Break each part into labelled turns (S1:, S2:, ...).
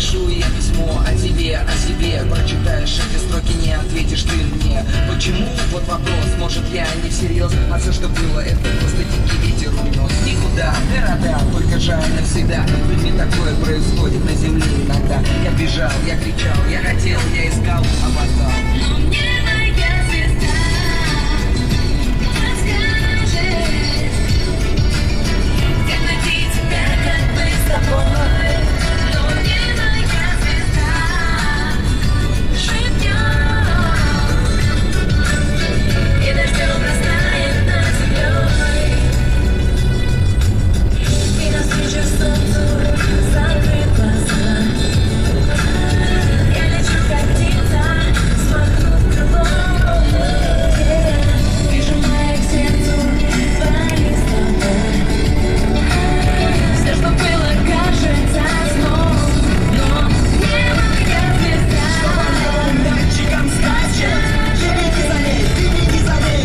S1: напишу я письмо о тебе, о себе. Прочитаешь эти строки, не ответишь ты мне. Почему? Вот вопрос, может я не всерьез. А все, что было, это просто дикий ветер унес. Никуда, города, только жаль навсегда. С людьми такое происходит на земле иногда. Я бежал, я кричал, я хотел, я искал, опоздал.
S2: Но мне моя звезда подскажет, как найти тебя, как быть с тобой. Но мне моя звезда шепнет, и дождем растает над землей. И навстречу солнцу закрыв глаза, я лечу как птица, смахнув крылом. Прижимая к сердцу твои слова. Все, что было, кажется сном. Но мне моя звезда
S1: Мальчиком скачет, беги за ней, беги за ней.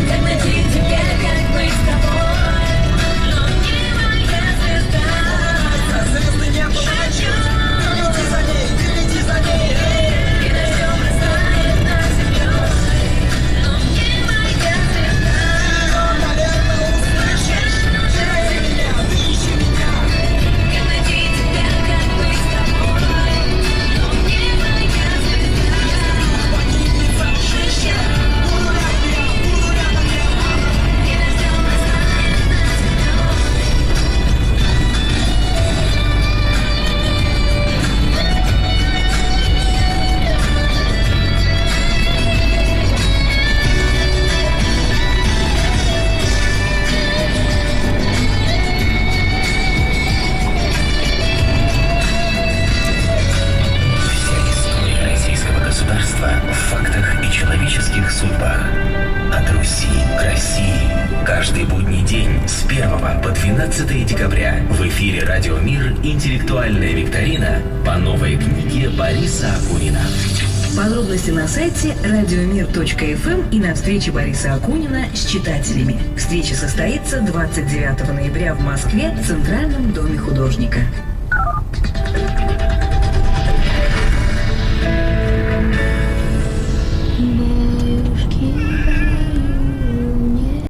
S2: как найти тебя, как быть с тобой. Но мне моя звезда
S1: Звезды нету,
S2: шепчет,
S1: беги за ней, беги за ней.
S2: и дождем растает над землей. Но мне моя звезда
S1: Наверное, услышишь, теряй меня, ты ищи меня.
S2: как найти тебя, как быть с тобой. Но мне моя звезда
S1: Погибнется шище, буду рядом я,
S2: и дождем растает над землей.
S3: Вся история российского государства в фактах и человеческих судьбах. От Руси к России. Каждый будний день с 1 по 12 декабря в эфире «Радио Мир» интеллектуальная викторина по новой книге Бориса Акунина.
S4: Подробности на сайте radiomir.fm и на встрече Бориса Акунина с читателями. Встреча состоится 29 ноября в Москве в Центральном доме художника.